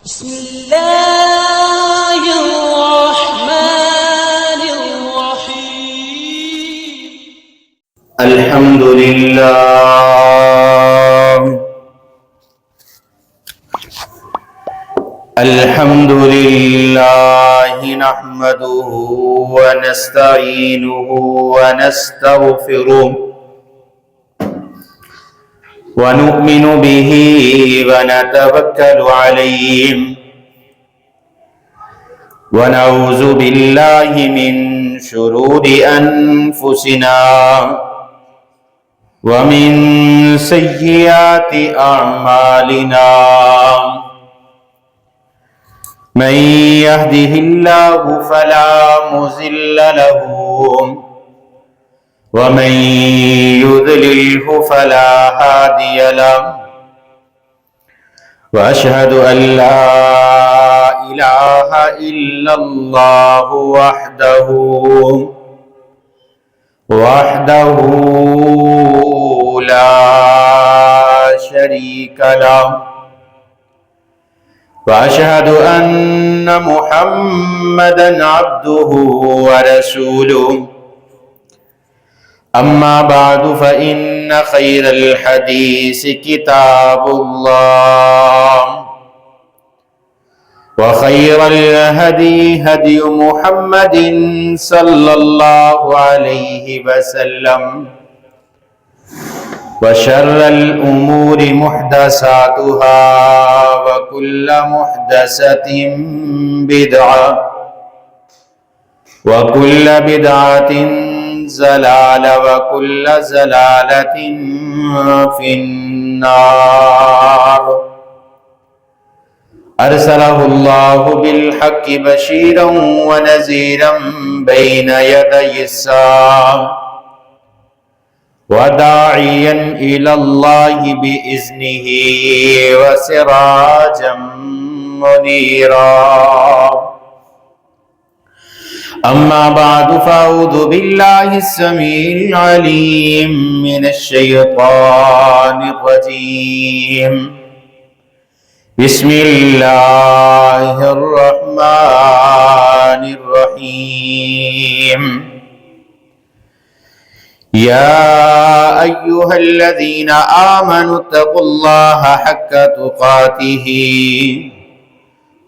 بسم الله الرحمن الرحيم. الحمد لله نحمده ونستعينه ونستغفره ونؤمن به ونتوكل عليه ونعوذ بالله من شرور أنفسنا ومن سيئات أعمالنا من يهده الله فلا مضل له ومن يضلله فلا هادي له وأشهد أن لا إله إلا الله وحده لا شريك له وأشهد أن محمدا عبده ورسوله أما بعد فإن خير الحديث كتاب الله وخير الهدي هدي محمد صلى الله عليه وسلم وشر الأمور محدثاتها وكل محدثة بدعة وكل بدعة زلالة وكل زلالة في النار. أرسله الله بالحق بشيرا ونذيرا بين يدي الساعة وداعيا إلى الله بإذنه وسراجا منيرا. أما بعد فأعوذ بالله السميع العليم من الشيطان الرجيم. بسم الله الرحمن الرحيم. يا أيها الذين آمنوا اتقوا الله حق تقاته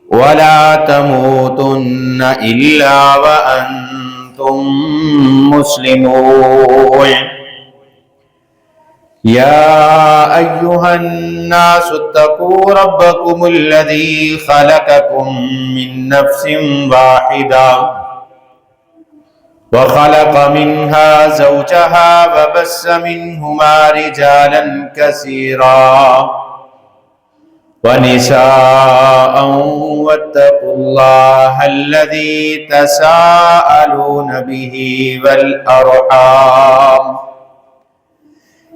ولا تموتن إلا وأنتم مسلمون. يا أيها الناس اتقوا ربكم الذي خلقكم من نفس واحدة وخلق منها زوجها وبث منهما رجالا كثيرا ونساء واتقوا الله الذي تساءلون به والأرحام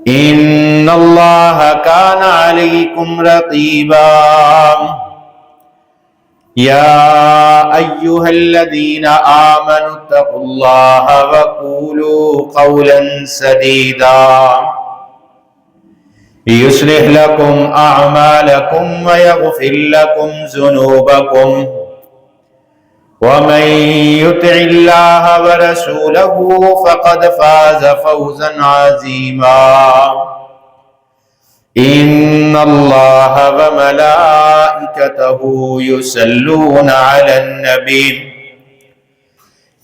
إن الله كان عليكم رقيبا. يا أيها الذين آمنوا اتقوا الله وقولوا قولا سديدا يصلح لكم أعمالكم ويغفر لكم ذنوبكم ومن يطع الله ورسوله فقد فاز فوزا عظيما. إن الله وملائكته يصلون على النبي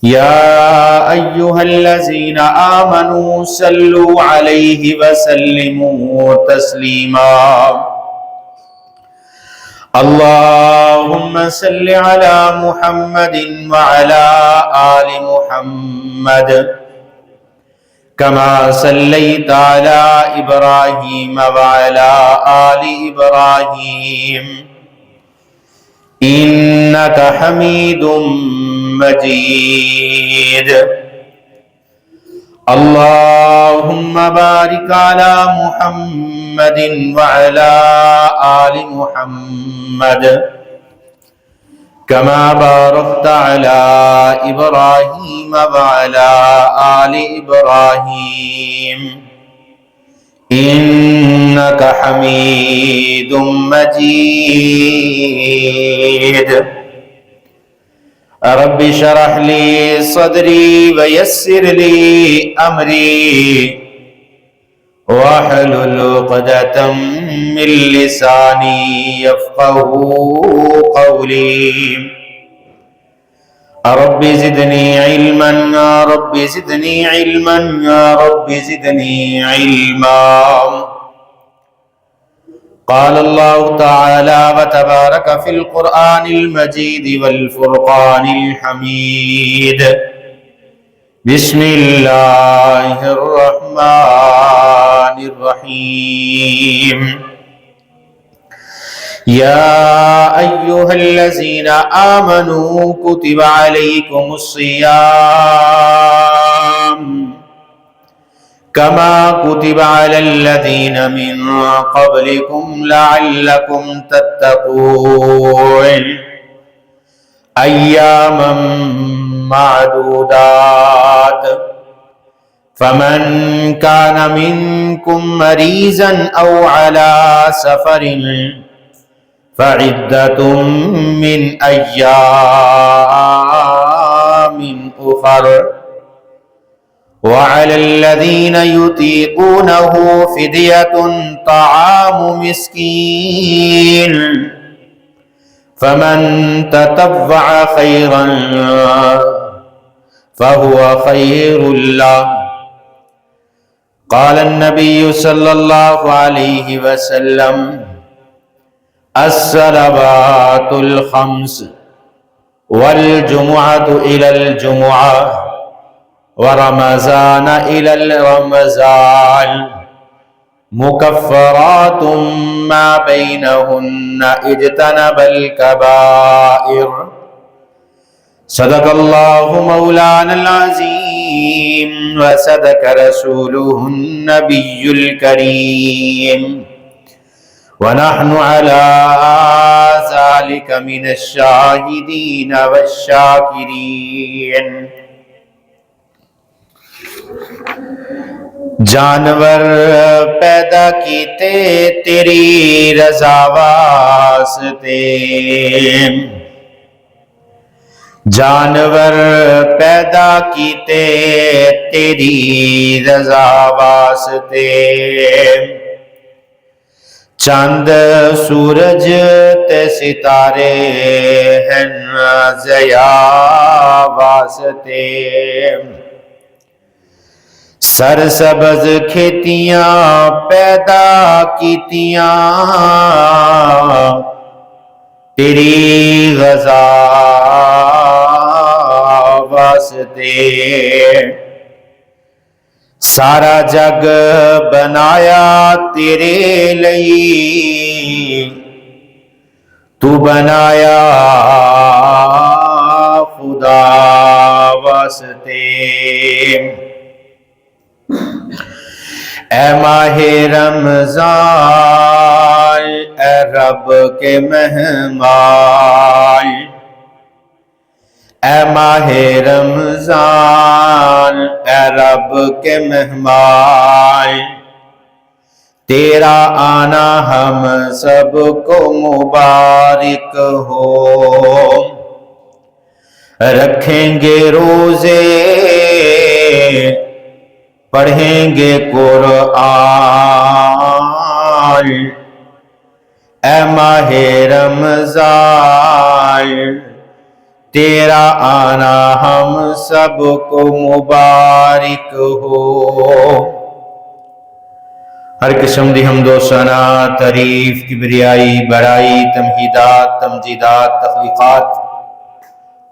يا أيها الذين آمنوا صلوا عليه وسلموا تسليما. اللهم صل على محمد وعلى آل محمد كما صليت على إبراهيم وعلى آل إبراهيم إنك حميد مجيد. اللهم بارك على محمد وعلى آل محمد كما باركت على إبراهيم وعلى آل إبراهيم إنك حميد مجيد. رب اشرح لي صدري ويسر لي أمري واحلل عقدة من لساني يفقهوا قولي. رب زدني علما يا رب زدني علما يا رب زدني علما. قال الله تعالى وتبارك في القرآن المجيد والفرقان الحميد. بسم الله الرحمن الرحيم. يا أيها الذين آمنوا كتب عليكم الصيام كما كتب على الذين من قبلكم لعلكم تتقون. أياما معدودات. فمن كان منكم مريضا أو على سفر فعدة من أيام أخر. وعلى الذين يطيقونه فدية طعام مسكين فمن تطوع خيرا فهو خير له. قال النبي صلى الله عليه وسلم: الصلوات الخمس والجمعة إلى الجمعة ورمضان إلى الرمضان مكفرات ما بينهن اجتنب الكبائر. صدق الله مولانا العظيم وصدق رسوله النبي الكريم ونحن على ذلك من الشاهدين والشاکرین. جانور پیدا کیتے تیری رضا واسطے. جانور پیدا کیتے تیری رضا واسطے. چاند سورج تے ستارے ہیں ضیا واسطے. سرسبز کھیتیاں پیدا کیتیاں تیری غذا واسطے. سارا جگ بنایا تیرے لئی تو بنایا خدا واسطے. اے ماہ رمضان اے رب کے مہمان. اے ماہ رمضان اے رب کے مہمان. تیرا آنا ہم سب کو مبارک ہو. رکھیں گے روزے پڑھیں گے قرآن. اے ماہ رمضان تیرا آنا ہم سب کو مبارک ہو. ہر قسم دی حمد و ثنا، تعریف، کبریائی، بڑائی، تمہیدات، تمجیدات، تخلیقات،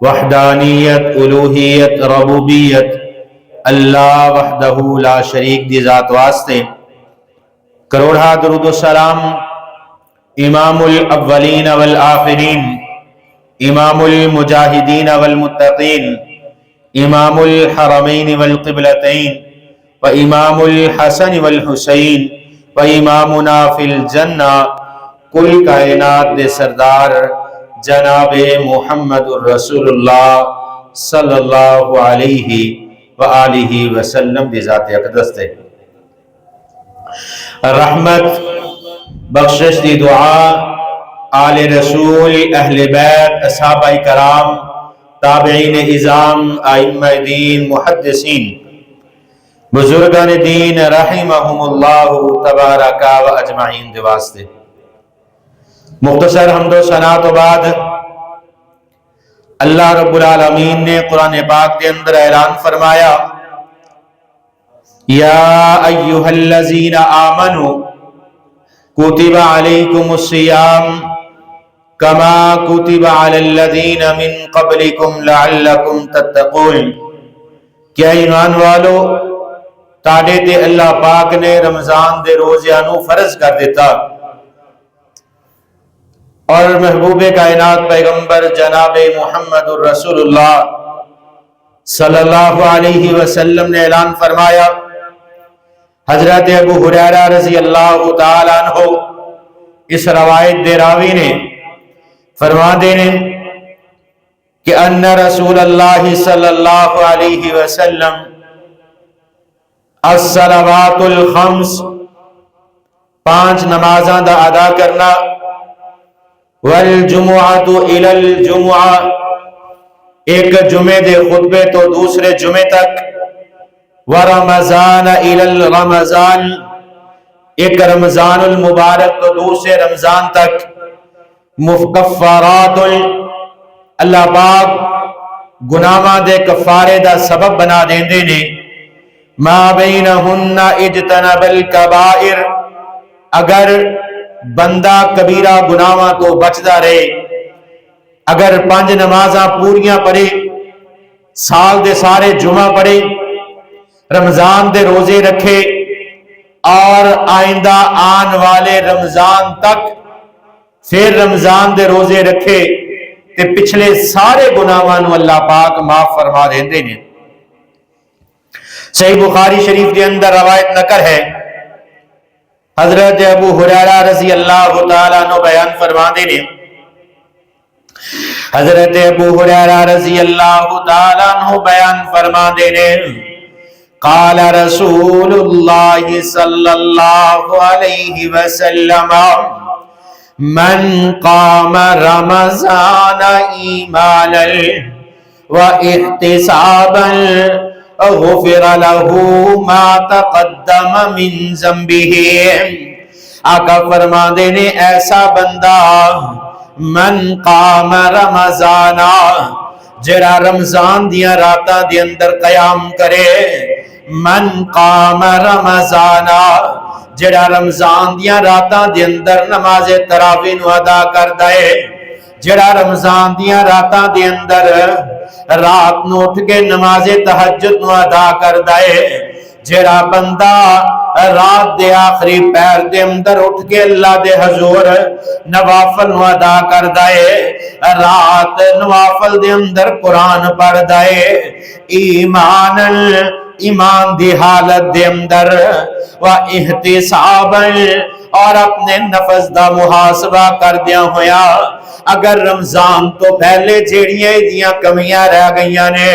وحدانیت، الوہیت، ربوبیت اللہ وحدہ لا شریک دی ذات واسطے. کروڑا درود و سلام امام الاولین والآخرین، امام المجاہدین والمتقین، امام الحرمین والقبلتین، و امام الحسن والحسین، و امامنا فی الجنہ، کل کائنات دے سردار جناب محمد الرسول اللہ صلی اللہ علیہ وآلہ وسلم دی ذات اقدس دے. رحمت بخشش دی دعا آل رسول، اہل بیت، صحابہ کرام، تابعین اعظام، ائمہ دین، محدثین، بزرگان دین رحمہم اللہ تبارک و اجمعین دے واسطے مختصر حمد و ثنا تو بعد اللہ رب العالمین نے قرآن پاک کے اندر اعلان فرمایا، یا ایہا الذین آمنوا کتب علیکم الصیام کما کتب علی الذین من قبلکم لعلکم تتقون، کیا ایمان والو تاڑے تے اللہ پاک نے رمضان دے روزیانو فرض کر دیتا، اور محبوب کائنات پیغمبر جناب محمد الرسول اللہ صلی اللہ علیہ وسلم نے اعلان فرمایا۔ حضرت ابو ہریرہ رضی اللہ تعالیٰ عنہ اس روایت دے راوی نے فرما دینے کہ ان رسول اللہ صلی اللہ علیہ وسلم الصلوات الخمس، 5 نمازاں دا ادا کرنا، والجمعۃ الی الجمعہ، ایک جمعے دے خطبے تو دوسرے جمعے تک، ورمضان الی الرمضان، ایک رمضان المبارک تو دوسرے رمضان تک، مکفارات، اللہ پاک گناہاں دے کفارے دا سبب بنا دیندے نے، ما بینہن اجتنب الکبائر، اگر بندہ کبیرہ گناہاں تو بچدا رہے، اگر 5 نمازاں پوریاں پڑھے، سال دے سارے جمعہ پڑھے، رمضان دے روزے رکھے، اور آئندہ آن والے رمضان تک پھر رمضان دے روزے رکھے، تے پچھلے سارے گناہاں نو اللہ پاک معاف فرما دیندے نے۔ صحیح بخاری شریف کے اندر روایت نقل ہے، حضرت ابو ہریرہ رضی اللہ تعالیٰ عنہ بیان فرما دینے، حضرت ابو ہریرہ رضی اللہ تعالیٰ عنہ بیان فرما دینے، قال رسول اللہ صلی اللہ علیہ وسلم، من قام رمضان ایمانا و احتسابا غفر له ما تقدم من ذنبه، آقا فرما دینے ایسا بندہ، من قام رمضان، جڑا رمضان دیاں راتاں دے اندر قیام کرے، من قام رمضان، جڑا رمضان دیاں راتاں دے اندر نماز تراویح نو ادا کردا ہے، جڑا رمضان دیاں راتاں دے اندر رات نو اٹھ کے نماز تہجد نو ادا کردا ہے، جڑا بندہ رات دے آخری پہر دے اندر اٹھ کے اللہ دے حضور نوافل نو ادا کردا ہے، رات نوافل دے اندر قرآن پڑھدا ہے، ایمان دی حالت دے اندر، و احتسابا، اور اپنے نفس دا محاسبہ کردیاں ہویا، اگر رمضان تو پہلے جیڑیاں ایدیاں کمیاں رہ گئیاں نے،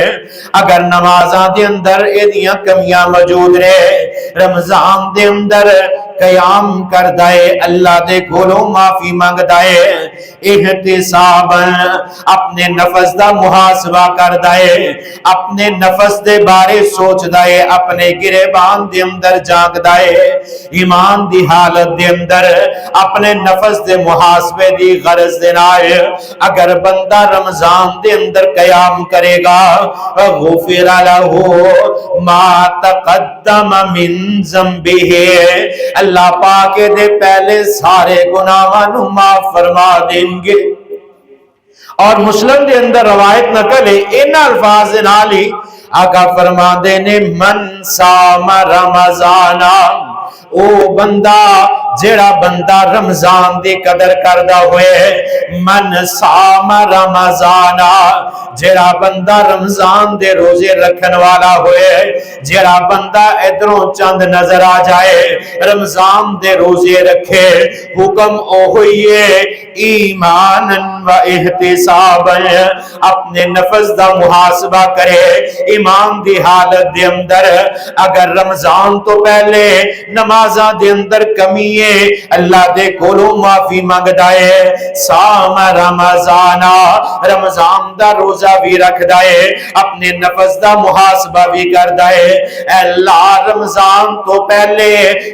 اگر نمازاں دے اندر ایدیاں کمیاں موجود رہے، رمضان دے اندر قیام کردائے، اللہ دے کولوں معافی مانگدائے، احتسابا، اپنے نفس دا محاسبہ کردائے، اپنے نفس دے بارے سوچ دائے، اپنے گریبان دے اندر جانگ دائے، ایمان دی حالت دے اندر اپنے نفس دے محاسبے دی غرض دے نال اگر بندہ رمضان دے اندر قیام کرے گا، غفر لہ ما تقدم من ذنبہ، اللہ پاک دے پہلے سارے گناہاں نو معاف فرما دیں گے۔ اور مسلم دے اندر روایت نقل ہے، ان الفاظ نال ہی آقا فرما دے نے، من صام رمضان، او بندہ جڑا بندہ رمضان دی قدر کردا ہوئے من صام رمضان جڑا بندہ رمضان دے روزے رکھن والا ہوئے جڑا بندہ ادھروں چند نظر آ جائے رمضان دے روزے رکھے حکم او ہوئیے ایمان و احتساب اپنے نفس دا محاسبہ کرے ایمان دی حالت دے اندر اگر رمضان تو پہلے نمازاں دے اندر کمی ہے اللہ دے کولوں معافی منگدا ہے صام رمضان رمضان دا روزہ بھی رکھدا ہے اپنے نفس دا محاسبہ بھی کردا ہے اے اللہ رمضان تو پہلے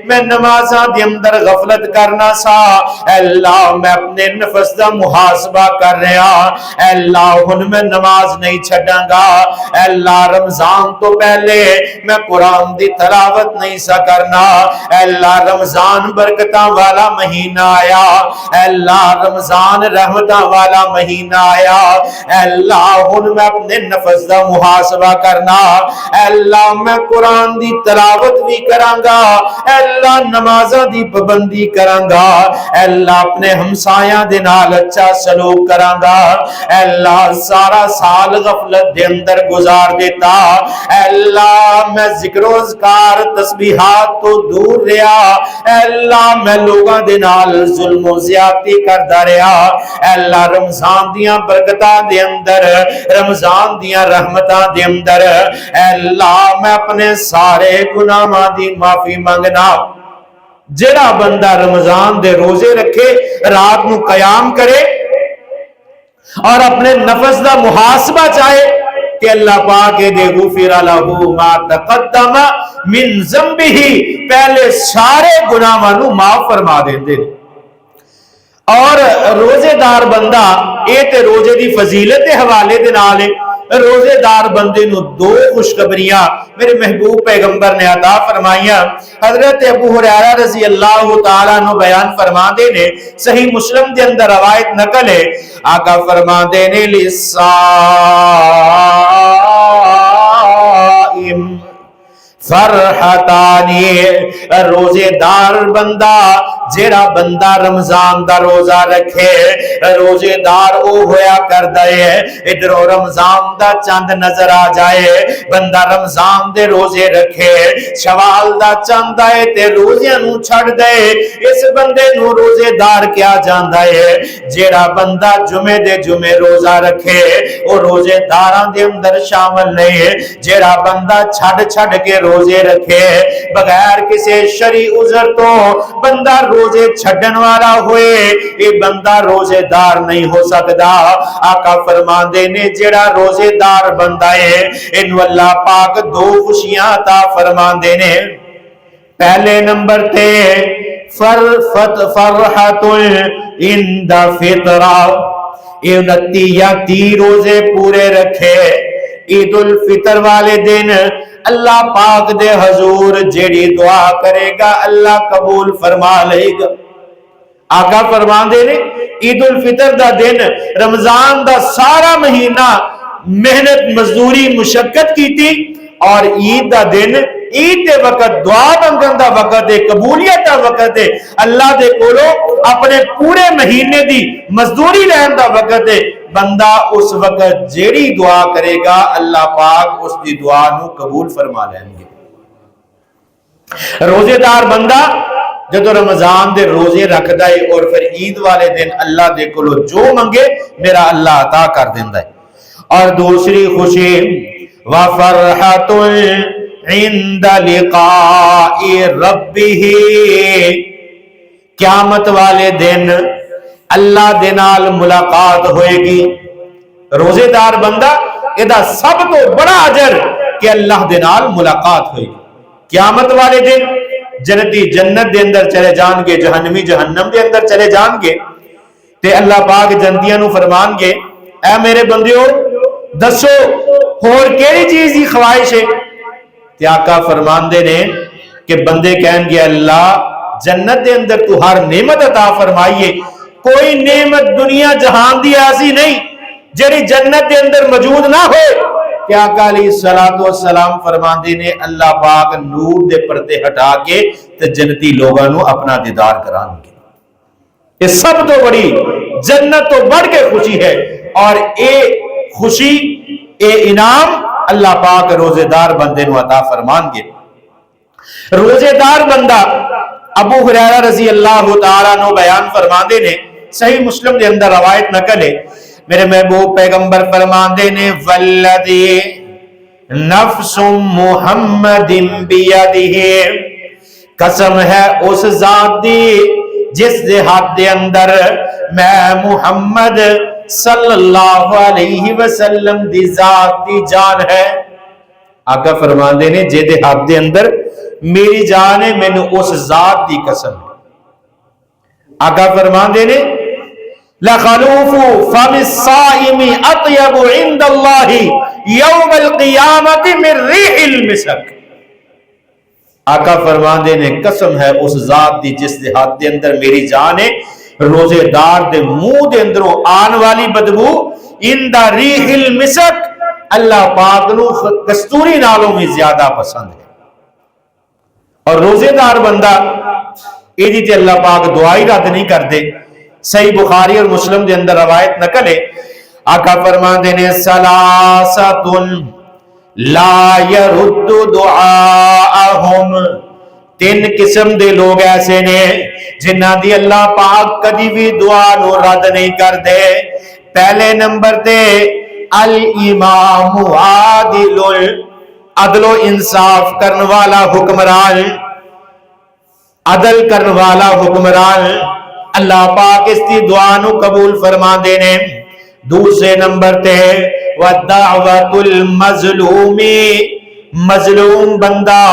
میں نمازاں دے اندر غفلت کرنا سا اے اللہ میں اپنے نفس دا محاسبہ کر رہا اے اللہ ہن میں نماز نہیں چھڈاں گا اے اللہ رمضان تو پہلے میں قرآن دی تلاوت نہیں سا کرنا اے اللہ رمضان برکتاں والا مہینہ آیا اے اللہ رمضان رحمتاں والا مہینہ آیا اے اللہ ہن میں اپنے نفس دا محاسبہ کرنا اے اللہ میں قرآن دی تلاوت بھی کراں گا اے اللہ نمازاں دی پابندی کراں گا اے اللہ اپنے ہمسایاں دے نال اچھا سلوک کراں گا اے اللہ سارا سال غفلت دے اندر گزار دیتا اے اللہ میں ذکر و اذکار تسبیحات تو دور رہا اے اللہ میں لوگاں دے نال ظلم و زیادتی کردا رہا اے اللہ رمضان دیاں برکتاں دے اندر رمضان دیاں رحمتاں دے اندر اے اللہ میں اپنے سارے گناہاں دی معافی منگنا جڑا بندہ رمضان دے روزے رکھے رات نو قیام کرے اور اپنے نفس دا محاسبہ چاہے کہ اللہ پاک دے غفر لہو ما تقدم من ذنبہ پہلے سارے گناہاں نو معاف فرما دیندے اور روزے دار بندہ اے تے روزے دی فضیلت دے حوالے دے نال روزے دار بندے نو دو خوشخبریاں میرے محبوب پیغمبر نے عطا فرمائیاں حضرت ابو ہریرہ رضی اللہ تعالیٰ عنہ بیان فرما دے نے صحیح مسلم دے اندر روایت نقل ہے آقا فرما دے نے للصائم فرحتانی روزے دار بندہ جیڑا بندہ رمضان دا روزہ رکھے روزے دار او ہویا کر دے ادھروں رمضان دا چند نظر آ جائے بندہ رمضان دے روزے رکھے شوال دا چند آئے تے روزیاں نو چھڑ دے اس بندے نو روزے دار کیا جاندا ہے جیڑا بندہ جمعے دے جمعے روزہ رکھے او روزے داراں دے اندر شامل نہیں جیڑا بندہ چھڑ کے روزے رکھے بغیر کسی شرعی عذر تو بندہ روزے چھڈن والا ہوئے یہ بندہ روزے دار نہیں ہو سکتا آقا فرماندے نے جڑا روزے دار بندہ ہے انو اللہ پاک دو خوشیاں عطا فرماندے نے پہلے نمبر تے فرحت عند فطرہ 29 یا 30 روزے پورے رکھے عید الفطر والے دن اللہ پاک دے حضور جیڑی دعا کرے گا اللہ قبول فرما لے گا آقا فرمان دے نے عید الفطر دا دن رمضان دا سارا مہینہ محنت مزدوری مشقت کی تھی اور عید دا دن عید دے وقت دعا منگن دا وقت ہے قبولیت دا وقت ہے اللہ دے کولو اپنے پورے مہینے دی مزدوری لین دا وقت ہے بندہ اس وقت جیڑی دعا کرے گا اللہ پاک اس دی دعا نو قبول فرما لیں گے روزے دار بندہ جدو رمضان دے روزے رکھدا ہے اور پھر عید والے دن اللہ دے کولو جو منگے میرا اللہ عطا کر دیندا ہے اور دوسری خوشی وفرحت عند لقاء ربه قیامت والے دن اللہ دے نال ملاقات ہوئے گی روزے دار بندہ ادا سب تو بڑا اجر کہ اللہ دے نال ملاقات ہوئے گی قیامت والے دن جنتی جنت دے اندر چلے جان گے جہنمی جہنم دے اندر چلے جان گے تے اللہ پاک جنتیاں نو فرمان گے اے میرے بندیو دسو اور کیڑی چیز دی خواہش ہے تے آقا فرمان دے نے کہ بندے کہیں گے اللہ جنت دے اندر تو ہر نعمت عطا فرمائیے کوئی نعمت دنیا جہان دی ایسی نہیں جڑی جنت دے اندر موجود نہ ہوئے کہ آقا علیہ السلام فرمان دے نے اللہ پاک نور دے پردے ہٹا کے تے جنتی لوگاں نو اپنا دیدار کران گے۔ یہ سب تو بڑی جنت تو بڑھ کے خوشی ہے، اور اے خوشی اے انعام اللہ پاک روزے دار بندے نو عطا فرمان گے۔ روزے دار بندہ ابو ہریرہ رضی اللہ تعالیٰ عنہ بیان فرماندے نے، صحیح مسلم دے اندر روایت نقل ہے، میرے محبوب پیغمبر فرماندے نے والذی نفس محمد بیدہ، قسم ہے اس ذات دی جس دے ہاتھ دے اندر میں محمد صلی اللہ علیہ وسلم دی ذات دی جان ہے۔ آقا فرماندے نے جے دے ہاتھ دے اندر میری جان ہے، میں نے اس ذات دی قسم ہے۔ آقا فرماندے نے لَخَلُوفُ فَمِ الصَّائِمِ أَطْيَبُ عِنْدَ اللَّهِ يَوْمَ الْقِيَامَةِ مِنْ رِيحِ الْمِسْكِ۔ آقا فرماندے نے قسم ہے اس ذات دی جس دے ہاتھ دے اندر میری جان ہے، روزے دار دے منہ دے اندروں آن والی بدبو عند ریح المسک اللہ پاک نو کستوری نالوں میں زیادہ پسند ہے۔ اور روزے دار بندہ ایدی تے اللہ پاک دعائی رد نہیں کر دے۔ صحیح بخاری اور مسلم دے اندر روایت نقل ہے، آقا فرماندے نے سلاست لا يرد دعاءہم، تین قسم دے لوگ ایسے نے جنہ دی اللہ پاک کدی بھی دعا نو رد نہیں کر دے۔ پہلے نمبر تے الامام عادل، عدل و انصاف کرن والا حکمران، عدل کرن والا حکمران اللہ پاک اس کی دعا نو قبول فرما دینے۔ دوسرے نمبر تے وَدَعْوَةُ الْمَظْلُومِ، مظلوم بندہ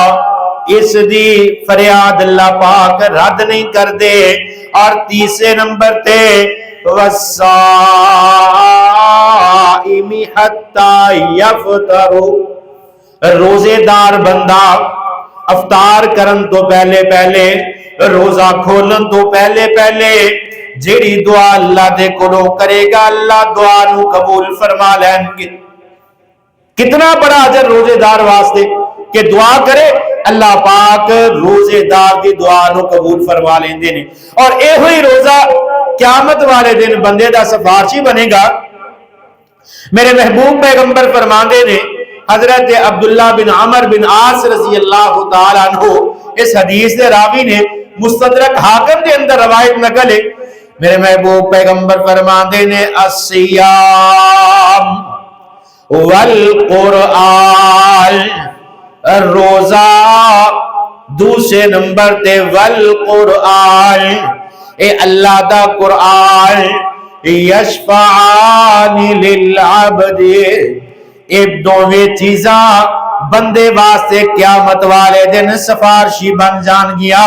اس دی فریاد اللہ پاک رد نہیں کر دے۔ اور تیسرے نمبر تے وَالصَّائِمِ حَتَّى يَفْطَرُ، روزے دار بندہ افطار کرن تو پہلے روزہ کھولن تو پہلے جیڑی دعا اللہ دے کولوں کرے گا اللہ دعا نو قبول فرما لین گے۔ کتنا بڑا اجر روزے دار واسطے کہ دعا کرے، اللہ پاک روزے دار دی دعا نو قبول فرما لیندے نے۔ اور اے ہوئی روزہ قیامت والے دن بندے دا سفارشی بنے گا۔ میرے محبوب پیغمبر فرماندے نے، حضرت عبداللہ بن عمر بن عاص رضی اللہ تعالیٰ عنہ اس حدیث دے راوی نے مستدرک حاکم دے اندر روایت نقل ہے، میرے محبوب پیغمبر فرماندے نے الصیام والقرآن، روزہ دوسرے نمبر تے والقرآن، اے اللہ دا قرآن یشفعان للعبد، اے دوویں چیزاں بندے واسطے قیامت والے دن سفارشی بن جان گیا۔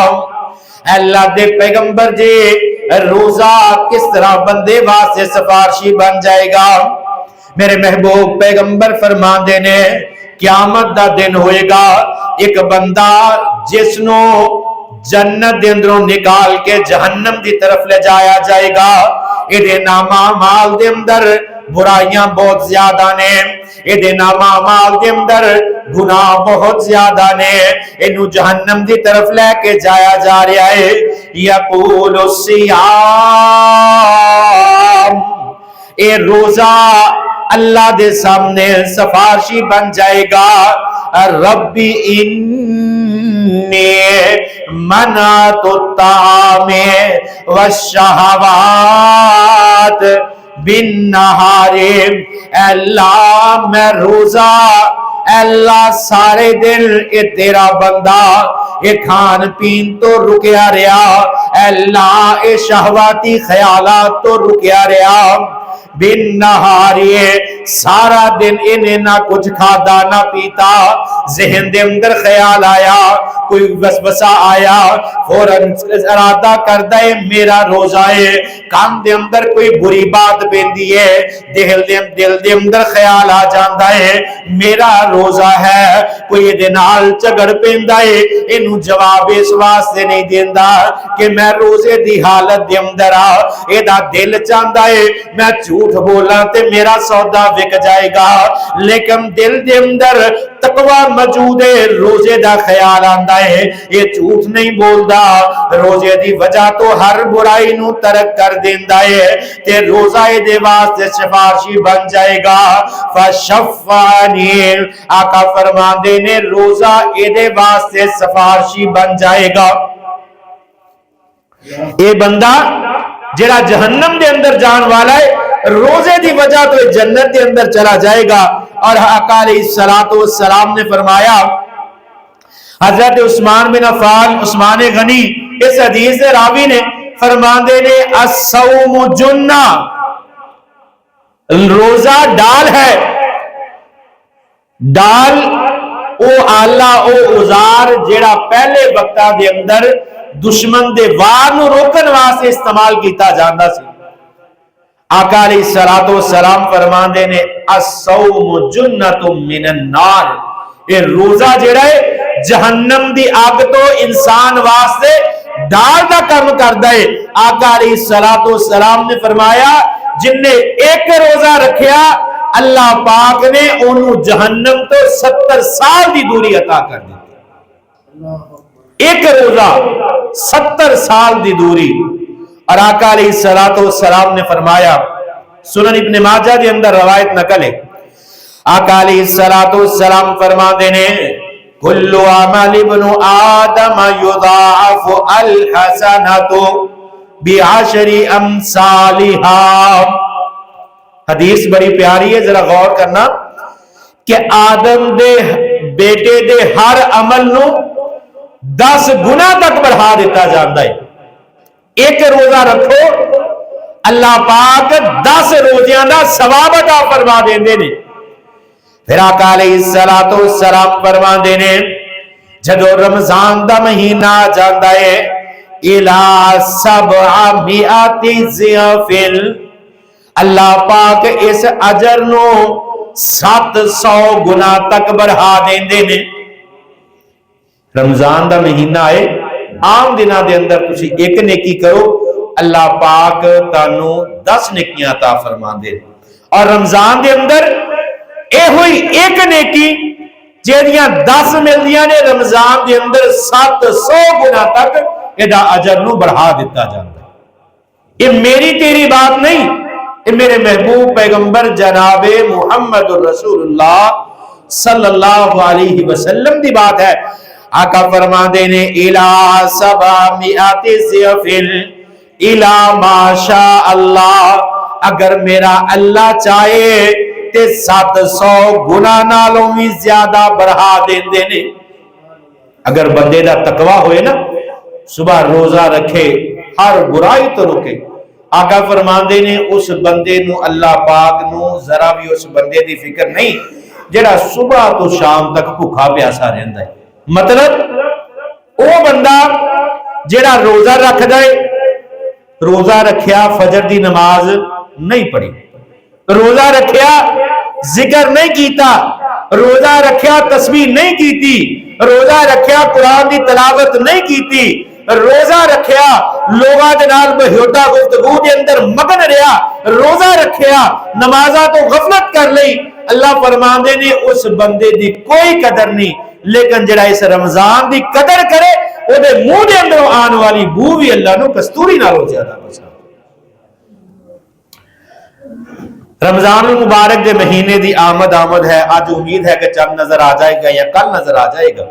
اللہ دے پیغمبر جی روزہ کس طرح بندے واسطے سفارشی بن جائے گا؟ میرے محبوب پیغمبر فرماندے نے قیامت دا دن ہوئے گا، ایک بندہ جس نو جنت دے اندروں نکال کے جہنم دی طرف لے جایا جائے گا۔ ایدے نامہ مال دے اندر برائیاں بہت زیادہ نے، ایدے نامہ مال دے اندر گناہ بہت زیادہ نے، انہوں جہنم دی طرف لے کے جایا جا رہا ہے۔ یقول الصیام، اے روزہ اللہ دے سامنے سفارشی بن جائے گا، ربی انی منعت الطعام والشہوات بالنہار، اللہ میں روزہ، اللہ سارے دن اے تیرا بندہ اے کھان پین تو رکیا رہا، اللہ اے شہواتی خیالات تو رکیا رہا، بن نہاری سارا دن انہیں نہ کچھ کھادا نہ پیتا، ذہن دے اندر خیال آیا، کوئی وسوسہ آیا، فوراً ارادہ کردہ ہے میرا روزہ ہے، کان دے اندر کوئی بری بات پیندی ہے، دل دے اندر خیال آ جاندہ ہے میرا روزہ ہے، کوئی دے نال چگڑ پیندہ ہے، انہوں جواب اس واسطے نہیں دیندہ کہ میں روزے دی حالت دے اندر ایدہ دل چاندہ ہے میں جھوٹ بولا تے میرا سودا وک جائے گا، لیکن دل دے اندر تقوی موجود ہے، روزے دا خیال آندہ کردا ہے، یہ جھوٹ نہیں بولدا، روزے دی وجہ تو ہر برائی نو ترک کر دیندا ہے تے روزہ دے واسطے سفارشی بن جائے گا۔ فشفعنی، آقا فرماندے نے روزہ دے واسطے سفارشی بن جائے گا۔ اے بندہ جڑا جہنم دے اندر جان والا ہے، روزے دی وجہ تو جنت دے اندر چلا جائے گا۔ اور آقا علیہ السلام نے فرمایا، حضرت عثمان بن عفان، عثمان غنی اس حدیث سے راوی نے فرماندے نے الصوم جنہ، روزہ ڈال ہے، ڈال او آلہ او اوزار جیڑا پہلے وقتاں دے اندر دشمن دے وار نو روکن واسطے استعمال کیتا جاندا سی۔ آقا علیہ السلام فرماندے نے الصوم جنۃ من النار، یہ روزہ جڑا ہے جہنم دی آگ تو انسان واسطے ڈال دا کم کردا ہے۔ آقا علیہ السلام نے فرمایا جن نے ایک روزہ رکھیا اللہ پاک نے انہوں جہنم تو 70 سال دی دوری عطا کر دی۔ ایک روزہ 70 سال دی دوری۔ اور آقا علیہ السلام نے فرمایا، سنن ابن ماجہ دے اندر روایت نقل ہے، آقا علیہ السلام فرما دینے کل عمل ابن آدم یضاعف الحسنۃ بعشر امثالها۔ حدیث بڑی پیاری ہے، ذرا غور کرنا کہ آدم دے بیٹے دے ہر عمل نو 10 گنا تک بڑھا دیتا جاندا ہے۔ ایک روزہ رکھو اللہ پاک 10 روزیاں دا ثواب عطا فرما دیندے نے۔ پھر آقا علیہ السلام فرما دینے جدو رمضان دا مہینہ جاندا ہے الى 700 ضعف، اللہ پاک اس اجر نو 700 گنا تک بڑھا دیندے نے۔ رمضان دا مہینہ ہے، عام دنوں دے اندر تسی ایک نیکی کرو اللہ پاک تانوں 10 نیکیاں عطا فرماندے، اور رمضان دے اندر اے ہوئی ایک نیکی جیڑیاں 10 ملدیاں نے، رمضان دے اندر 700 گنا تک ایدا اجر نو بڑھا دیتا جاندا ہے۔ یہ میری تیری بات نہیں، یہ میرے محبوب پیغمبر جناب محمد رسول اللہ صلی اللہ علیہ وسلم دی بات ہے۔ آقا فرما دینے الى 700 ضعف الى ما شاء اللہ، اگر میرا اللہ چاہے تے 700 گنا نالوں بھی زیادہ بڑھا دیندے نے۔ اگر بندے دا تقوی ہوئے نا، صبح روزہ رکھے، ہر برائی تو رکے، آقا فرماندے نے اس بندے نو اللہ پاک نو ذرا بھی اس بندے دی فکر نہیں جڑا صبح تو شام تک بھوکا پیاسا رہندا ہے۔ مطلب او بندہ جڑا روزہ رکھ دے، روزہ رکھیا فجر دی نماز نہیں پڑھی، روزہ رکھیا ذکر نہیں کیتا، روزہ رکھیا تسبیح نہیں کیتی، روزہ رکھیا قرآن دی تلاوت نہیں کیتی، روزہ رکھیا لوگاں دے نال بہیوتا گفتگو دے اندر مگن رہیا، روزہ رکھیا نمازاں تو غفلت کر لئی، اللہ فرماندے نے اس بندے دی کوئی قدر نہیں، لیکن جڑا اس رمضان دی قدر کرے او دے منہ دے اندر آن والی بو بھی اللہ نو کستوری نالوں زیادہ پسند۔ رمضان المبارک دے مہینے دی آمد ہے، آج امید ہے کہ چند نظر آ جائے گا یا کل نظر آ جائے گا۔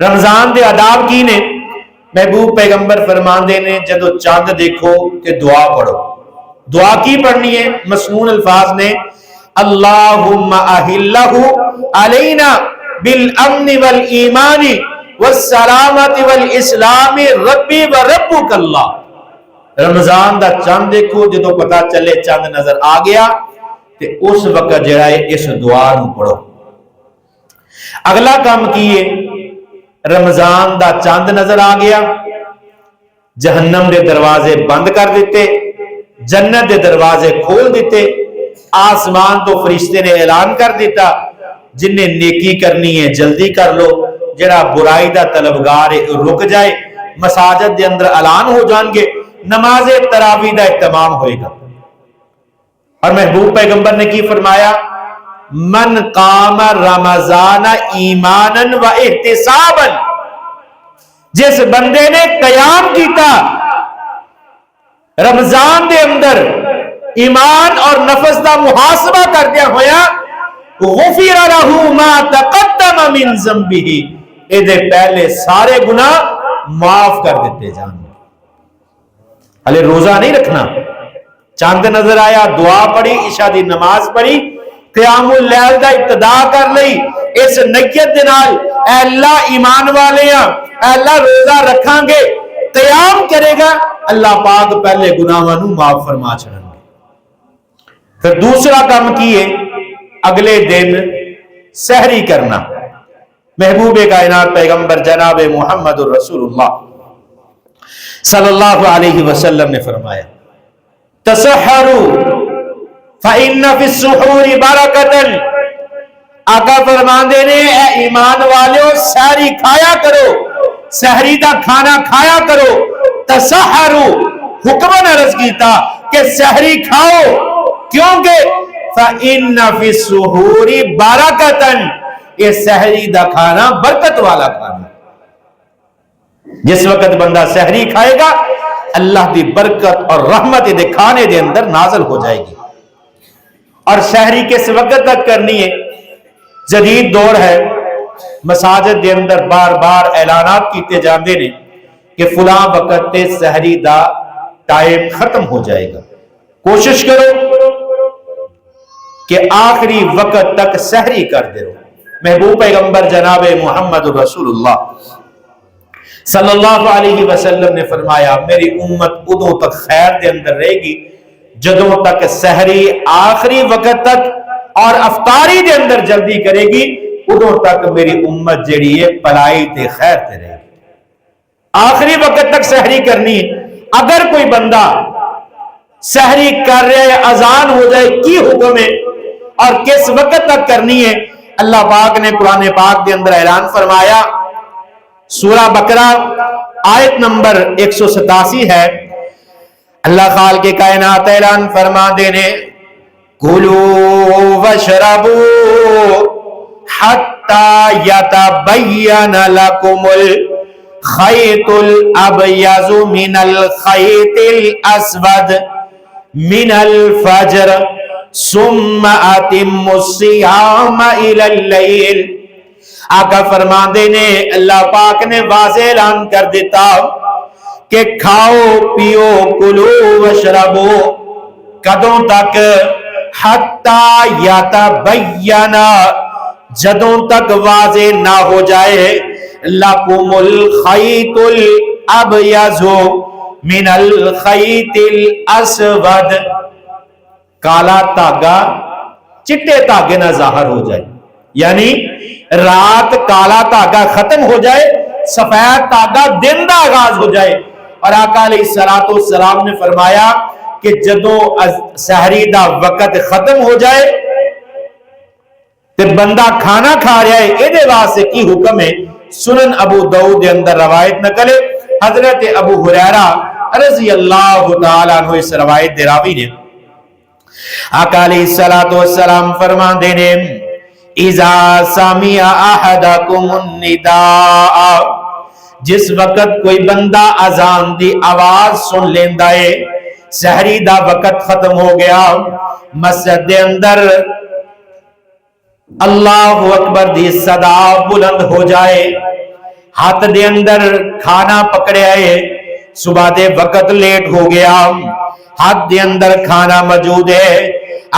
رمضان دے آداب کی نے؟ محبوب پیغمبر فرماندے نے جدو چاند دیکھو کہ دعا پڑھو۔ دعا کی پڑھنی ہے؟ مسنون الفاظ نے اللہم اہلہ علینا بالامن والایمان والسلامت والاسلام ربی و ربک اللہ۔ رمضان دا چاند دیکھو، جدو پتا چلے چاند نظر آ گیا تے اس وقت جڑائے اس دعا نو پڑھو۔ اگلا کام کیے، رمضان دا چاند نظر آ گیا، جہنم دے دروازے بند کر دیتے، جنت دے دروازے کھول دیتے، آسمان تو فرشتے نے اعلان کر دیتا جن نے نیکی کرنی ہے جلدی کر لو، جڑا برائی دا طلبگار رک جائے، مساجد دے اندر اعلان ہو جان گے، نماز تراویح دا اہتمام ہوئے گا۔ اور محبوب پیغمبر نے کی فرمایا من قام رمضان ایمانا و احتسابا جس بندے نے قیام کیتا رمضان دے اندر ایمان اور نفس دا محاسبہ کردیا ہویا غفر لہ ما تقدم من ذنبہ اے پہلے سارے گناہ معاف کر دیتے جان. ہلے روزہ نہیں رکھنا, چاند نظر آیا دعا پڑھی, عشاء دی نماز پڑھی, قیام اللیل دا ابتدا کر لئی اس نیت دے نال اے اللہ ایمان والے ہاں, اے اللہ روزہ رکھاں گے, قیام کرے گا اللہ پاک پہلے گناہاں نو معاف فرما چھڑن گے. پھر دوسرا کام کیے اگلے دن سحری کرنا. محبوب کائنات پیغمبر جناب محمد رسول اللہ صلی اللہ علیہ وسلم نے فرمایا تسحروا فإن فی السحور برکۃ. آقا فرماندے نے اے ایمان والو سحری کھایا کرو, سحری دا کھانا کھایا کرو. تسحروا حکم عرض کیتا کہ سحری کھاؤ, کیونکہ فإن فی السحور برکۃ, یہ سحری دا کھانا برکت والا کھانا. جس وقت بندہ سحری کھائے گا اللہ دی برکت اور رحمت دے کھانے دے اندر نازل ہو جائے گی. اور سحری کس وقت تک کرنی ہے؟ جدید دور ہے, مساجد دے اندر بار بار اعلانات کیتے جاندے نے کہ فلاں وقت تے سحری دا ٹائم ختم ہو جائے گا. کوشش کرو کہ آخری وقت تک سحری کر دے رہو. محبوب پیغمبر جناب محمد رسول اللہ صلی اللہ علیہ وسلم نے فرمایا میری امت ادوں تک خیر دے اندر رہے گی جدوں تک سحری آخری وقت تک اور افطاری دے اندر جلدی کرے گی, ادوں تک میری امت جڑی ہے پلائی تے خیر تے رہے گی. آخری وقت تک سحری کرنی ہے. اگر کوئی بندہ سحری کر رہے ہے, اذان ہو جائے, کی حکم ہے اور کس وقت تک کرنی ہے؟ اللہ پاک نے قرآن پاک دے اندر اعلان فرمایا, سورہ بقرہ آیت نمبر 187 ہے. اللہ خالق کائنات اعلان فرما دینے کلوا واشربوا حتی یتبین لکم الخیط الابیض من الخیط الاسود من الفجر ثم اتموا الصیام الی اللیل. آقا فرماندے نے اللہ پاک نے واضح اعلان کر دیتا کہ کھاؤ پیو کلو وشربو کدوں تک حتی یتبین, جدوں تک واضح نہ ہو جائے لکم الخیط الابیض من الخیط الاسود, کالا دھاگا چٹے دھاگے نہ ظاہر ہو جائے, یعنی رات کالا دھاگا ختم ہو جائے, سفید دھاگا دن دا آغاز ہو جائے. اور آقا علیہ الصلوۃ والسلام نے فرمایا کہ جدوں سحری دا وقت ختم ہو جائے تے بندہ کھانا کھا رہا ہے, اے دے واسطے کی حکم ہے؟ سنن ابو داؤد دے اندر روایت نقل ہے, حضرت ابو ہریرہ رضی اللہ تعالیٰ عنہ اس روایت دے راوی نے آقا علیہ الصلوۃ والسلام فرماندے نے اذا سمع احدکم النداء, جس وقت کوئی بندہ اذان دی آواز سن لیندا ہے, سحری دا وقت ختم ہو گیا, مسجد دے اندر اللہ اکبر دی صدا بلند ہو جائے, ہاتھ دے اندر کھانا پکڑے آئے, صبح دے وقت لیٹ ہو گیا, ہاتھ دے اندر کھانا موجود ہے,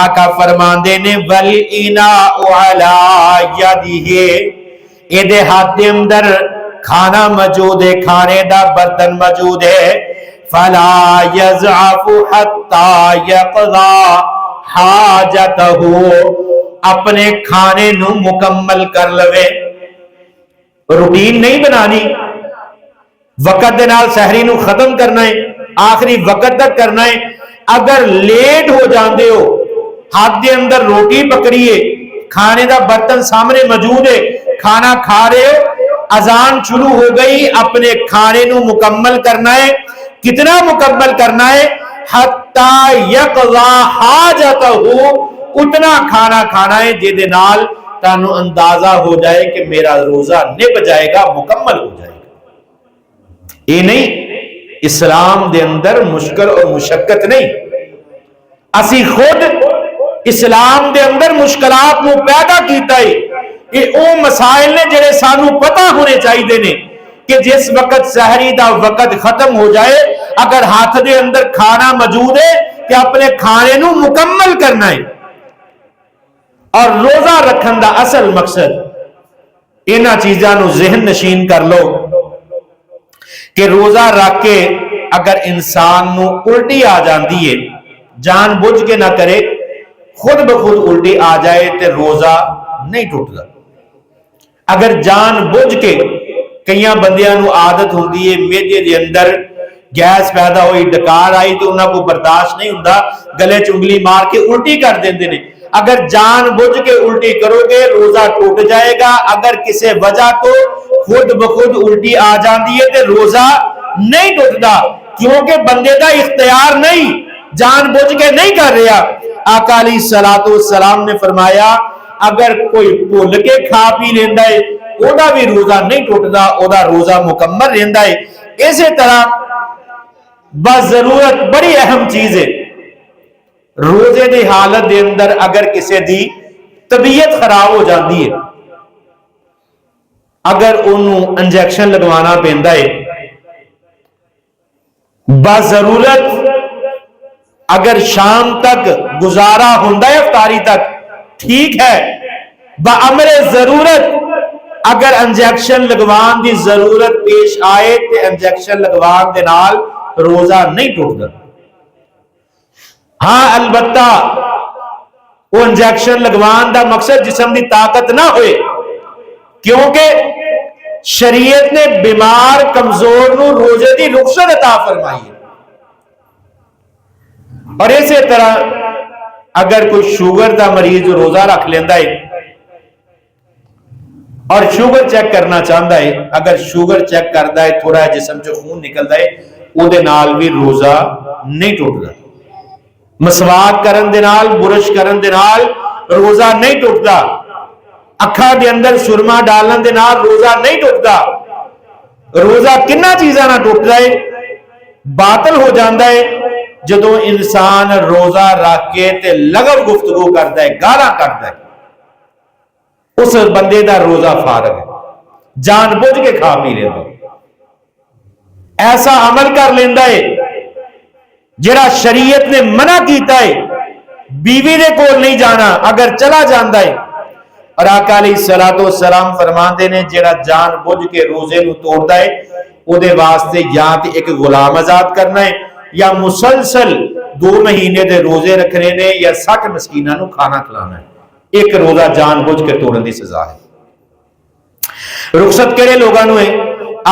آقا فرماندے نے وَالْإِنَاءُ عَلَىٰ يَدِهِ, اے دے ہاتھ دے اندر کھانا موجود ہے, کھانے دا برتن موجود ہے, فَلَا يَزْعَفُ حَتَّى يَقْضَى حَاجَتَهُ, اپنے کھانے نو مکمل کر لوے. روٹین نہیں بنانی, وقت دے نال سحری نو ختم کرنا ہے, آخری وقت تک کرنا ہے. اگر لیٹ ہو جاندے ہو, ہاتھ دے اندر روٹی پکڑیے, کھانے دا برتن سامنے موجود ہے, کھانا کھا رہے ہو, اذان شروع ہو گئی, اپنے کھانے نو مکمل کرنا ہے. کتنا مکمل کرنا ہے؟ حتی یقضا حاجتہ, اتنا کھانا کھانا ہے جے دے نال تانوں اندازہ ہو جائے کہ میرا روزہ نب جائے گا, مکمل ہو جائے گا. یہ نہیں اسلام دے اندر مشکل اور مشقت نہیں، اسی خود اسلام دے اندر مشکلات نو پیدا کیتا ہے۔ یہ او مسائل نے جڑے سانو پتہ ہونے چاہیے نے کہ جس وقت سحری دا وقت ختم ہو جائے، اگر ہاتھ دے اندر کھانا موجود ہے کہ اپنے کھانے نو مکمل کرنا ہے۔ اور روزہ رکھن دا اصل مقصد انہاں چیزاں نو ذہن نشین کر لو کہ روزہ رکھ کے اگر انسان نو الٹی آ جاندی ہے، جان بوجھ کے نہ کرے، خود بخود الٹی آ جائے تے روزہ نہیں ٹوٹدا۔ اگر جان بوجھ کے کئیاں بندیاں نو عادت ہوندی ہے میدے دے اندر گیس پیدا ہوئی، ڈکار آئی تو انہاں کو برداشت نہیں ہوندا، گلے چنگلی مار کے الٹی کر دیندے نے۔ اگر جان بوجھ کے الٹی کرو گے روزہ ٹوٹ جائے گا، اگر کسی وجہ تو خود بخود الٹی آ جاندی ہے تے روزہ نہیں ٹوٹدا، کیونکہ بندے دا اختیار نہیں، جان بوجھ کے نہیں کر رہا۔ آقا علیہ الصلوۃ والسلام نے فرمایا اگر کوئی بھول کے کھا پی لیندا ہے او دا بھی روزہ نہیں ٹوٹدا، او دا روزہ مکمل رہندا ہے۔ اسی طرح بضرورت بڑی اہم چیز ہے، روزے دی حالت دے اندر اگر کسی دی طبیعت خراب ہو جاندی ہے، اگر انہوں انجیکشن لگوانا پیندا ہے، بضرورت اگر شام تک گزارا ہوندا ہے افطاری تک ٹھیک ہے، بامر ضرورت اگر انجیکشن لگوان دی ضرورت پیش آئے تے انجیکشن لگوان دے نال روزہ نہیں ٹوٹدا۔ ہاں البتہ وہ انجیکشن لگوان دا مقصد جسم دی طاقت نہ ہوئے، کیونکہ شریعت نے بیمار کمزور نو روزے دی رخصت عطا فرمائی ہے۔ اور اسی طرح اگر کوئی شوگر دا مریض روزہ رکھ لیندا ہے اور شوگر چیک کرنا چاہتا ہے، اگر شوگر چیک کرتا ہے تھوڑا جسم چ خون نکلتا ہے او دے نال بھی روزہ نہیں ٹوٹدا۔ مسواک کرن دے نال، برش کرن دے نال روزہ نہیں ٹوٹدا۔ اکھاں دے اندر سرما ڈالن دے نال روزہ نہیں ٹوٹدا۔ روزہ کنہ چیزاں نہ ٹوٹدا ہے؟ باطل ہو جاندا ہے جدوں انسان روزہ رکھ کے تے لغو گفتگو کردا ہے، گالاں کردا ہے، اس بندے دا روزہ فارغ ہے، جان بوجھ کے کھا پی لیندا ہے، ایسا عمل کر لیندا ہے جڑا شریعت نے منع کیتا ہے، بیوی دے کول نہیں جانا اگر چلا جاندا ہے۔ اور آقا علیہ الصلوۃ والسلام فرماندے نے جڑا جان بوجھ کے روزے نو توڑدا ہے او دے واسطے یا تے ایک غلام آزاد کرنا ہے یا مسلسل 2 مہینے دے روزے رکھنے نے یا 60 مسکیناں نو کھانا کھلانا ہے۔ ایک روزہ جان بوجھ کے توڑن دی سزا ہے۔ رخصت کہڑے لوگاں نو ہے؟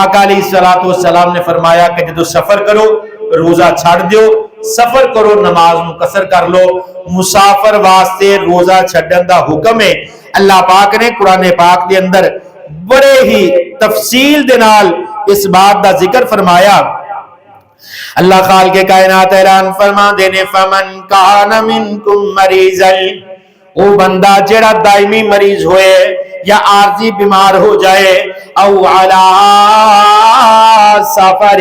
آقا علیہ الصلوۃ والسلام نے فرمایا کہ جدو سفر کرو روزہ چھڑ دیو، سفر کرو نماز نو قصر کر لو۔ مسافر واسطے روزہ چھڈن دا حکم ہے۔ اللہ پاک نے قرآن پاک دے اندر بڑے ہی تفصیل دے نال اس بات دا ذکر فرمایا۔ اللہ خالق کائنات اعلان فرما دینے فمن کان منکم مریضا، او بندہ جڑا دائمی مریض ہوئے یا عارضی بیمار ہو جائے، او علی سفر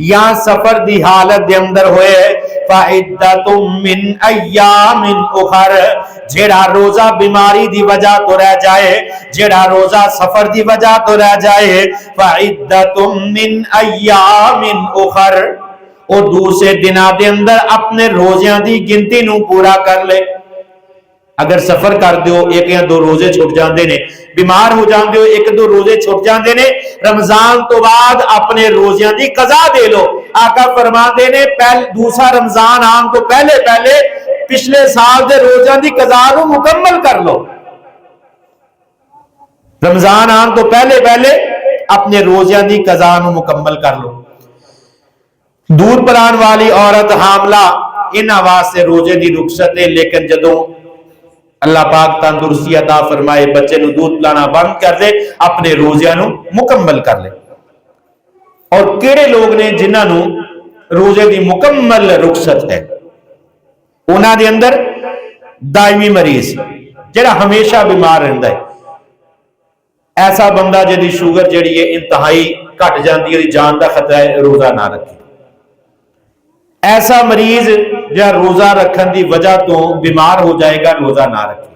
یا سفر دی حالت دے اندر ہوئے، فعدۃ من ایام اخر، جڑا روزہ بیماری دی وجہ تو رہ جائے، جڑا روزہ سفر دی وجہ تو رہ جائے، فعدۃ من ایام اخر، او دوسرے دنوں دے اندر اپنے روزیاں دی گنتی نو پورا کر لے۔ اگر سفر کر دیو 1 یا 2 روزے چھٹ جاندے نے، بیمار ہو جاندے ہو 1-2 روزے چھٹ جاندے نے، رمضان تو بعد اپنے روزیاں دی قضا دے لو۔ آقا فرماندے نے دوسرا رمضان آن تو پہلے پچھلے سال دے روزیاں دی قضا نو مکمل کر لو۔ رمضان آن تو پہلے اپنے روزیاں دی قضا نو مکمل کر لو۔ دودھ پلان والی عورت حاملہ انہاں واسطے روزے دی رخصت ہے، لیکن جدوں اللہ پاک تندرستی عطا فرمائے بچے نو دودھ پلانا بند کر دے، اپنے روزیاں نو مکمل کر لے۔ اور کیڑے لوگ نے جنہاں نو روزے دی مکمل رخصت ہے؟ انہاں دے اندر دائمی مریض جڑا ہمیشہ بیمار رہندا ہے، ایسا بندہ جدی شوگر جڑی ہے انتہائی گھٹ جاتی ہے، جان کا خطرہ ہے، روزہ نہ رکھے۔ ایسا مریض جو روزہ رکھن دی وجہ تو بیمار ہو جائے گا، روزہ نہ رکھے۔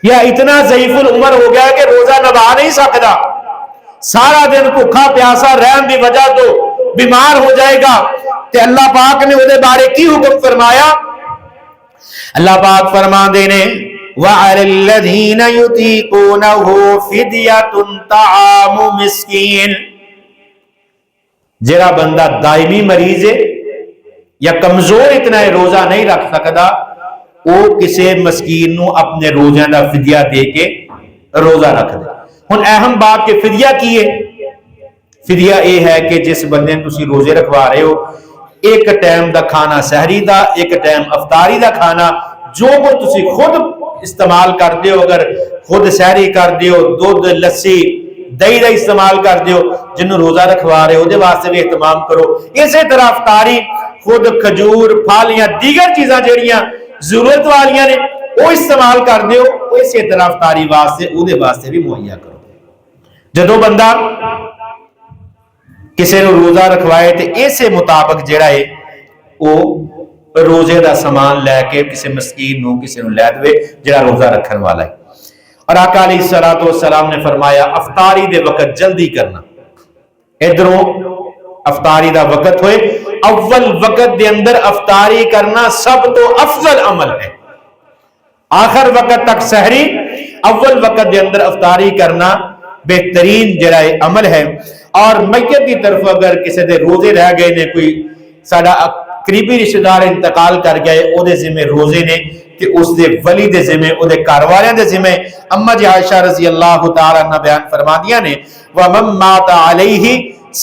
یا اتنا ضعیف العمر ہو گیا کہ روزہ نبھا نہیں سکتا، سارا دن بھوکا پیاسا رہن دی وجہ تو بیمار ہو جائے گا، تے اللہ پاک نے وہ بارے کی حکم فرمایا؟ اللہ پاک فرما دینے وَعَلَى الَّذِينَ يُطِيقُونَهُ فِدْيَةٌ طَعَامُ مِسْكِينٍ، جڑا بندہ دائمی مریض ہے یا کمزور اتنا ہے روزہ نہیں رکھ سکتا، وہ کسی مسکین نو اپنے روزہ دا فدیہ دے کے روزہ رکھ دے۔ ہن اہم بات کہ فدیہ کی ہے؟ فدیہ یہ ہے کہ جس بندے نے تسی روزے رکھوا رہے ہو، ایک ٹائم دا کھانا سحری دا، ایک ٹائم افطاری دا کھانا، جو وہ تسی خود استعمال کر دیو، اگر خود سحری کر دیو، دودھ لسی دہی دا استعمال کر دیو، جنہوں روزہ رکھوا رہے ہو دے واسطے بھی اہتمام کرو۔ اسی طرح افطاری خود کھجور پھل یا دیگر چیزاں جڑیاں ضرورت والیاں نے وہ استعمال کر دیو، اسی طرح افطاری واسطے او دے واسطے بھی مہیا کرو۔ جدو بندہ کسی نے روزہ رکھوائے تے اسے مطابق جڑا ہے وہ روزے دا سامان لے کے کسی مسکین نو کسی نو لے دے جڑا روزہ رکھن والا ہے۔ اور آقا علیہ الصلوۃ والسلام نے فرمایا افطاری دے وقت جلدی کرنا، ادھروں افطاری دا وقت ہوئے، اول وقت دے اندر افطاری کرنا سب تو افضل عمل ہے۔ آخر وقت تک سحری، اول وقت دے اندر افطاری کرنا بہترین جڑا عمل ہے۔ اور میت کی طرف اگر کسی دے روزے رہ گئے نے، کوئی ساڈا قریبی رشتہ دار انتقال کر گئے، او دے ذمہ روزے نے کہ اس دے ولی دے ذمہ، او دے گھر والیاں دے ذمہ۔ اما جی عائشہ رضی اللہ تعالی عنہ بیان فرما دیا نے وَمَن مَّاتَ عَلَيْهِ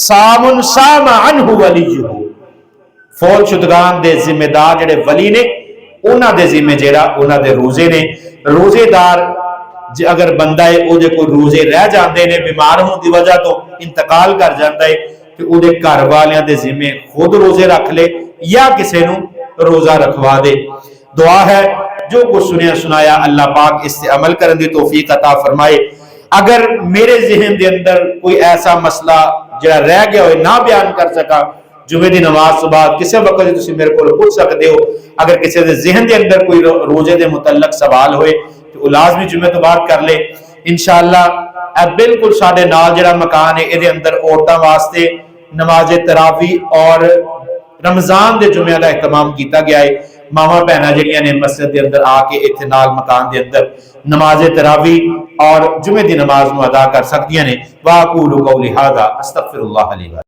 صَامٌ صَامَ عَنْهُ وَلِيُّهُ، فوت شدگان دے ذمہ دار جڑے ولی نے انہاں دے ذمہ جڑا انہاں دے روزے نے۔ روزے دار اگر بندہ ہے او دے کوئی روزے رہ جاندے نے، بیمار ہون دی وجہ تو انتقال کر جاندا ہے، کہ او دے گھر والیاں دے ذمہ خود روزے رکھ لے یا کسی نو روزہ رکھوا دے۔ دعا ہے جو کچھ سنیا سنایا اللہ پاک اس سے عمل کرنے دی توفیق عطا فرمائے۔ اگر میرے ذہن دے اندر کوئی ایسا مسئلہ جڑا رہ گیا ہوئے نہ بیان کر سکا، جمعے دی نماز تو بعد کسی وقت تسی میرے کو پوچھ سکتے ہو۔ اگر کسی دے ذہن دے اندر کوئی روزے دے متعلق سوال ہوئے تو لازمی جمعے تو بعد کر لے انشاءاللہ۔ بالکل ساڈے نال جڑا مکان ہے اے دے اندر عورتاں واسطے نماز تراویح اور رمضان دے جمعہ دا اہتمام کیتا گیا ہے۔ ماما بہناں جڑیاں نے مسجد دے اندر آ کے اتنے نال مکان دے اندر نماز تراویح اور جمعے دی نماز نو ادا کر سکدیاں نے۔ واقول قولی ھذا استغفر اللہ علی۔